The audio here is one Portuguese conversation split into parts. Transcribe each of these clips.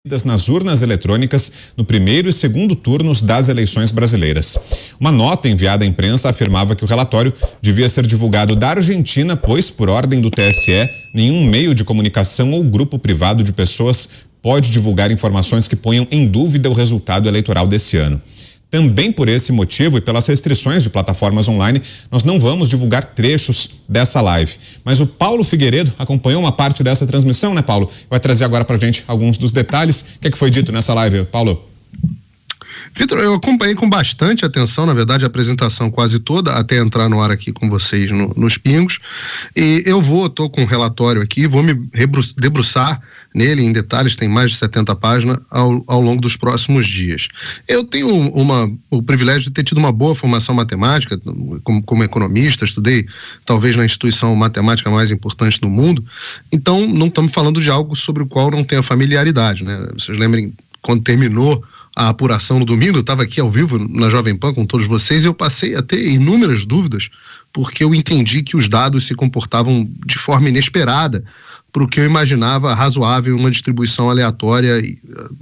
nas urnas eletrônicas no primeiro e segundo turnos das eleições brasileiras. Uma nota enviada à imprensa afirmava que o relatório devia ser divulgado da Argentina, pois, por ordem do TSE, nenhum meio de comunicação ou grupo privado de pessoas pode divulgar informações que ponham em dúvida o resultado eleitoral desse ano. Também por esse motivo e pelas restrições de plataformas online, nós não vamos divulgar trechos dessa live. Mas o Paulo Figueiredo acompanhou uma parte dessa transmissão, né, Paulo? Vai trazer agora pra gente alguns dos detalhes. O que é que foi dito nessa live, Paulo? Vitor, eu acompanhei com bastante atenção, na verdade, a apresentação quase toda, até entrar no ar aqui com vocês nos pingos. E tô com um relatório aqui, vou me debruçar nele em detalhes, tem mais de 70 páginas ao longo dos próximos dias. Eu tenho o privilégio de ter tido uma boa formação matemática, como economista, estudei talvez na instituição matemática mais importante do mundo, então não estamos falando de algo sobre o qual não tenha familiaridade, né? Vocês lembrem, quando terminou a apuração no domingo, eu estava aqui ao vivo na Jovem Pan com todos vocês e eu passei a ter inúmeras dúvidas porque eu entendi que os dados se comportavam de forma inesperada para o que eu imaginava razoável, uma distribuição aleatória,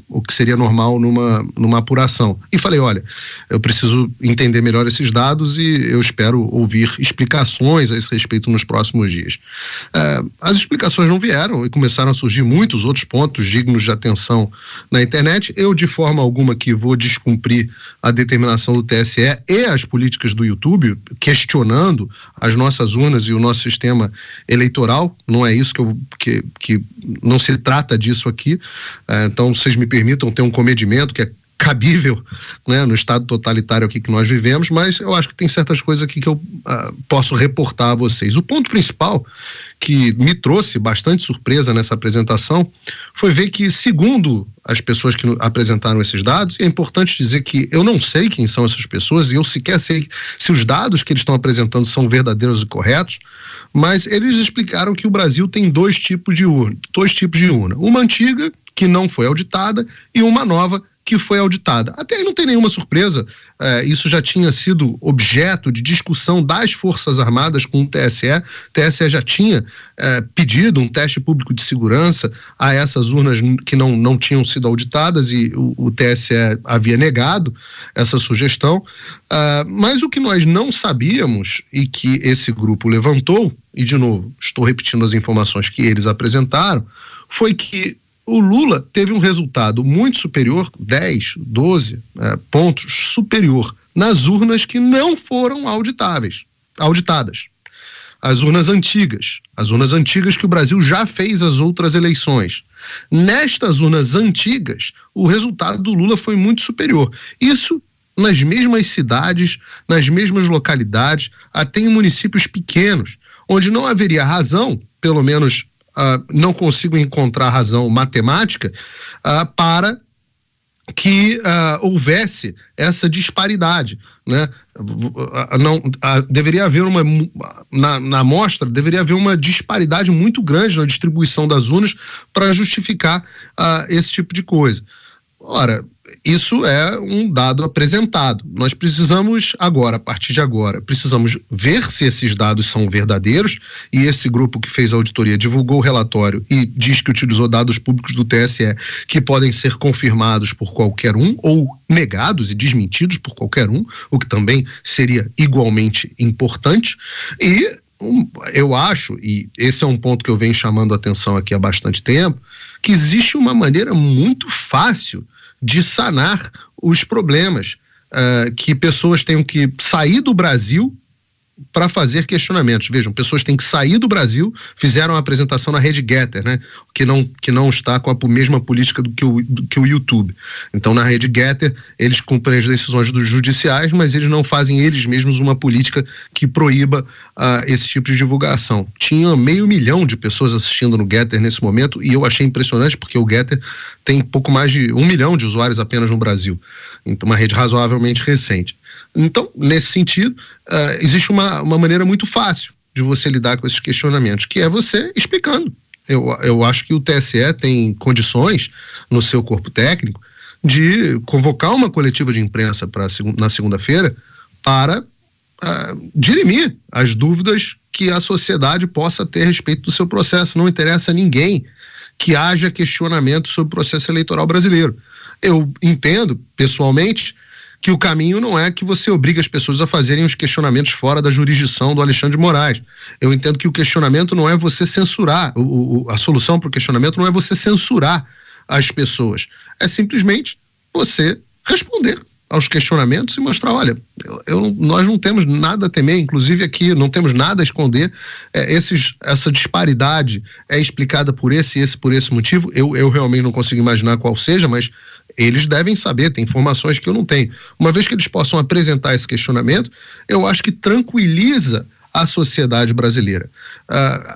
o que seria normal numa apuração. E falei, olha, eu preciso entender melhor esses dados e eu espero ouvir explicações a esse respeito nos próximos dias. As explicações não vieram e começaram a surgir muitos outros pontos dignos de atenção na internet. Eu, de forma alguma, que vou descumprir a determinação do TSE e as políticas do YouTube, questionando as nossas urnas e o nosso sistema eleitoral. Não é isso que não se trata disso aqui, então vocês me permitam ter um comedimento que é cabível, né, no estado totalitário aqui que nós vivemos, mas eu acho que tem certas coisas aqui que eu posso reportar a vocês. O ponto principal que me trouxe bastante surpresa nessa apresentação foi ver que, segundo as pessoas que apresentaram esses dados, e é importante dizer que eu não sei quem são essas pessoas e eu sequer sei se os dados que eles estão apresentando são verdadeiros e corretos, mas eles explicaram que o Brasil tem dois tipos de urna. Uma antiga, que não foi auditada, e uma nova, que foi auditada. Até aí não tem nenhuma surpresa, isso já tinha sido objeto de discussão das Forças Armadas com o TSE. O TSE já tinha pedido um teste público de segurança a essas urnas que não tinham sido auditadas e o TSE havia negado essa sugestão, mas o que nós não sabíamos e que esse grupo levantou, e de novo, estou repetindo as informações que eles apresentaram, foi que o Lula teve um resultado muito superior, 10, 12 pontos superior, nas urnas que não foram auditadas. As urnas antigas que o Brasil já fez as outras eleições. Nestas urnas antigas, o resultado do Lula foi muito superior. Isso nas mesmas cidades, nas mesmas localidades, até em municípios pequenos, onde não haveria razão, pelo menos não consigo encontrar razão matemática para que houvesse essa disparidade, né? Deveria haver na amostra, deveria haver uma disparidade muito grande na distribuição das urnas para justificar esse tipo de coisa. Ora, isso é um dado apresentado. Nós precisamos agora, a partir de agora, precisamos ver se esses dados são verdadeiros, e esse grupo que fez a auditoria divulgou o relatório e diz que utilizou dados públicos do TSE que podem ser confirmados por qualquer um ou negados e desmentidos por qualquer um, o que também seria igualmente importante. E eu acho, e esse é um ponto que eu venho chamando a atenção aqui há bastante tempo, que existe uma maneira muito fácil de sanar os problemas, que pessoas tenham que sair do Brasil para fazer questionamentos. Vejam, pessoas têm que sair do Brasil, fizeram a apresentação na rede Getter, né? Que não está com a mesma política do que o YouTube. Então, na rede Getter, eles cumprem as decisões dos judiciais, mas eles não fazem eles mesmos uma política que proíba esse tipo de divulgação. Tinha 500 mil de pessoas assistindo no Getter nesse momento, e eu achei impressionante, porque o Getter tem pouco mais de 1 milhão de usuários apenas no Brasil. Então, uma rede razoavelmente recente. Então, nesse sentido, existe uma maneira muito fácil de você lidar com esses questionamentos, que é você explicando. Eu acho que o TSE tem condições, no seu corpo técnico, de convocar uma coletiva de imprensa na segunda-feira para dirimir as dúvidas que a sociedade possa ter a respeito do seu processo. Não interessa a ninguém que haja questionamento sobre o processo eleitoral brasileiro. Eu entendo, pessoalmente, que o caminho não é que você obrigue as pessoas a fazerem os questionamentos fora da jurisdição do Alexandre de Moraes. Eu entendo que o questionamento não é você censurar, a solução para o questionamento não é você censurar as pessoas, é simplesmente você responder aos questionamentos e mostrar, olha, nós não temos nada a temer, inclusive aqui não temos nada a esconder, essa disparidade é explicada por esse motivo, eu realmente não consigo imaginar qual seja, mas eles devem saber, tem informações que eu não tenho. Uma vez que eles possam apresentar esse questionamento, eu acho que tranquiliza a sociedade brasileira.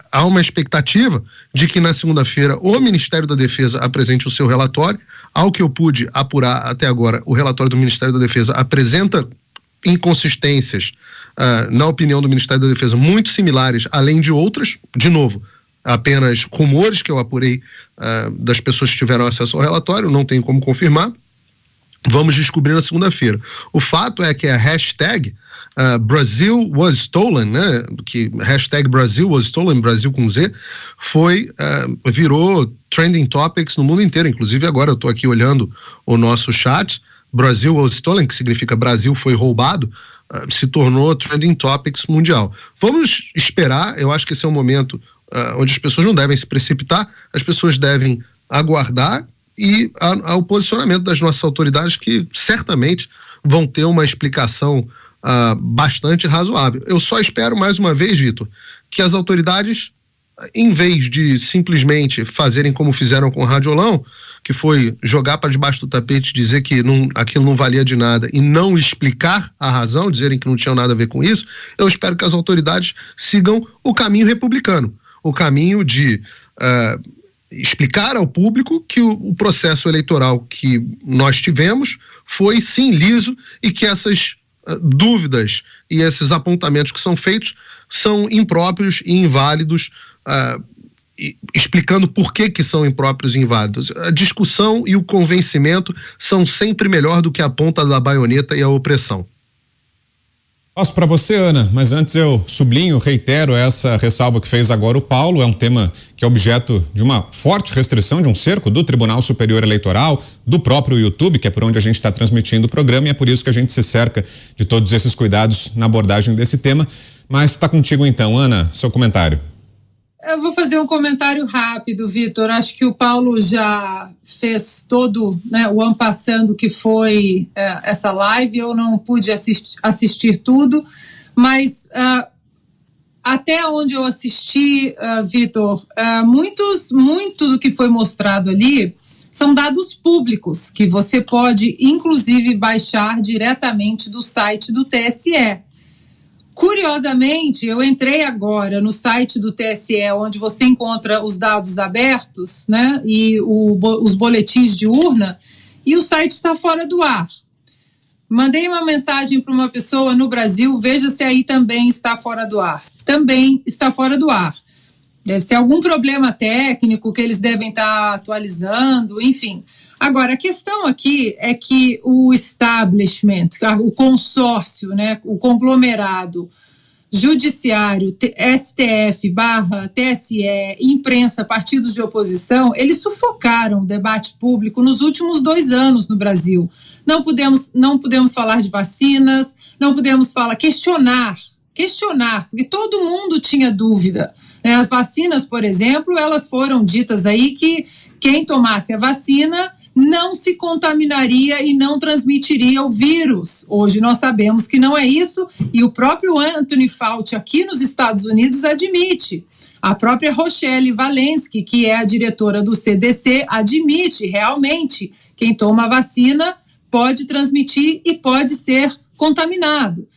Há uma expectativa de que na segunda-feira o Ministério da Defesa apresente o seu relatório. Ao que eu pude apurar até agora, o relatório do Ministério da Defesa apresenta inconsistências, na opinião do Ministério da Defesa, muito similares, além de outras, de novo, apenas rumores que eu apurei das pessoas que tiveram acesso ao relatório, não tenho como confirmar. Vamos descobrir na segunda-feira. O fato é que a hashtag Brazil was stolen, né? Que hashtag Brazil was stolen, Brasil com Z, virou trending topics no mundo inteiro. Inclusive agora eu estou aqui olhando o nosso chat, Brazil was stolen, que significa Brasil foi roubado, se tornou trending topics mundial. Vamos esperar, eu acho que esse é um momento onde as pessoas não devem se precipitar, as pessoas devem aguardar e ao posicionamento das nossas autoridades, que certamente vão ter uma explicação bastante razoável. Eu só espero, mais uma vez, Vitor, que as autoridades, em vez de simplesmente fazerem como fizeram com o Radiolão, que foi jogar para debaixo do tapete, dizer que aquilo não valia de nada e não explicar a razão, dizerem que não tinha nada a ver com isso, eu espero que as autoridades sigam o caminho republicano, o caminho de explicar ao público que o processo eleitoral que nós tivemos foi sim liso e que essas dúvidas e esses apontamentos que são feitos são impróprios e inválidos, explicando por que são impróprios e inválidos. A discussão e o convencimento são sempre melhor do que a ponta da baioneta e a opressão. Passo para você, Ana, mas antes eu sublinho, reitero essa ressalva que fez agora o Paulo. É um tema que é objeto de uma forte restrição, de um cerco do Tribunal Superior Eleitoral, do próprio YouTube, que é por onde a gente está transmitindo o programa, e é por isso que a gente se cerca de todos esses cuidados na abordagem desse tema. Mas está contigo então, Ana, seu comentário. Eu vou fazer um comentário rápido, Vitor. Acho que o Paulo já fez todo, né, o en passant que foi essa live. Eu não pude assistir tudo, mas até onde eu assisti, Vitor, muito do que foi mostrado ali são dados públicos que você pode, inclusive, baixar diretamente do site do TSE. Curiosamente, eu entrei agora no site do TSE, onde você encontra os dados abertos, né, e os boletins de urna, e o site está fora do ar. Mandei uma mensagem para uma pessoa no Brasil, veja se aí também está fora do ar. Também está fora do ar. Deve ser algum problema técnico que eles devem estar atualizando, enfim. Agora, a questão aqui é que o establishment, o consórcio, né, o conglomerado judiciário, STF / TSE, imprensa, partidos de oposição, eles sufocaram o debate público nos últimos 2 anos no Brasil. Não podemos falar de vacinas, não podemos questionar, porque todo mundo tinha dúvida. As vacinas, por exemplo, elas foram ditas aí que quem tomasse a vacina não se contaminaria e não transmitiria o vírus. Hoje nós sabemos que não é isso, e o próprio Anthony Fauci aqui nos Estados Unidos admite. A própria Rochelle Walensky, que é a diretora do CDC, admite realmente quem toma a vacina pode transmitir e pode ser contaminado.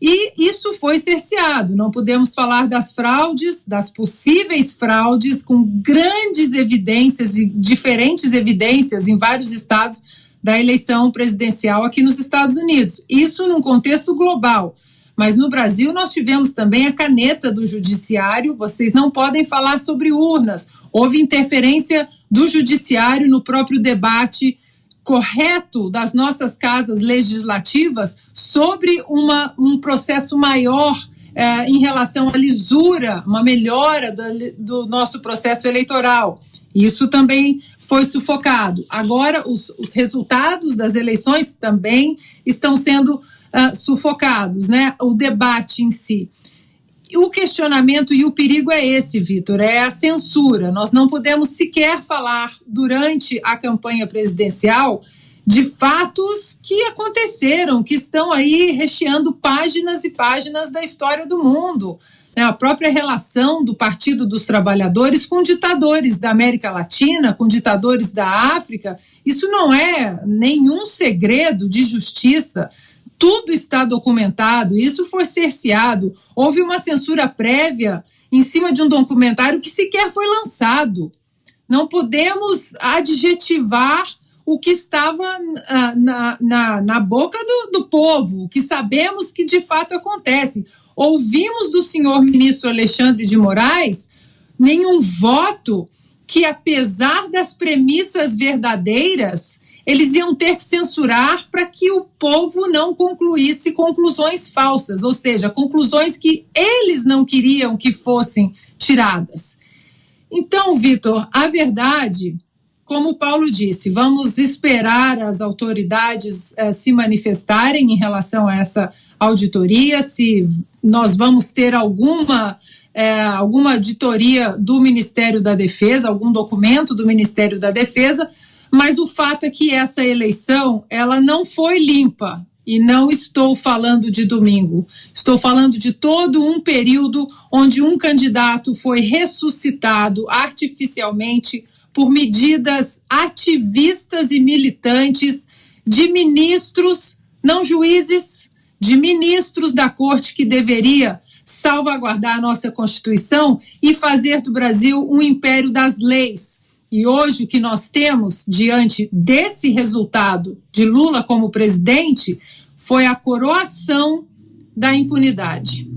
E isso foi cerceado. Não podemos falar das fraudes, das possíveis fraudes, com grandes evidências e diferentes evidências em vários estados da eleição presidencial aqui nos Estados Unidos. Isso num contexto global. Mas no Brasil nós tivemos também a caneta do judiciário. Vocês não podem falar sobre urnas. Houve interferência do judiciário no próprio debate correto das nossas casas legislativas sobre um processo maior em relação à lisura, uma melhora do nosso processo eleitoral. Isso também foi sufocado. Agora, os resultados das eleições também estão sendo sufocados, né? O debate em si. O questionamento e o perigo é esse, Vitor, é a censura. Nós não podemos sequer falar durante a campanha presidencial de fatos que aconteceram, que estão aí recheando páginas e páginas da história do mundo. A própria relação do Partido dos Trabalhadores com ditadores da América Latina, com ditadores da África, isso não é nenhum segredo de justiça. Tudo está documentado, isso foi cerceado. Houve uma censura prévia em cima de um documentário que sequer foi lançado. Não podemos adjetivar o que estava na boca do povo, o que sabemos que de fato acontece. Ouvimos do senhor ministro Alexandre de Moraes nenhum voto que, apesar das premissas verdadeiras, eles iam ter que censurar para que o povo não concluísse conclusões falsas, ou seja, conclusões que eles não queriam que fossem tiradas. Então, Vitor, a verdade, como o Paulo disse, vamos esperar as autoridades se manifestarem em relação a essa auditoria, se nós vamos ter alguma auditoria do Ministério da Defesa, algum documento do Ministério da Defesa, mas o fato é que essa eleição, ela não foi limpa, e não estou falando de domingo, estou falando de todo um período onde um candidato foi ressuscitado artificialmente por medidas ativistas e militantes de ministros, não juízes, de ministros da corte que deveria salvaguardar a nossa Constituição e fazer do Brasil um império das leis. E hoje o que nós temos diante desse resultado de Lula como presidente foi a coroação da impunidade.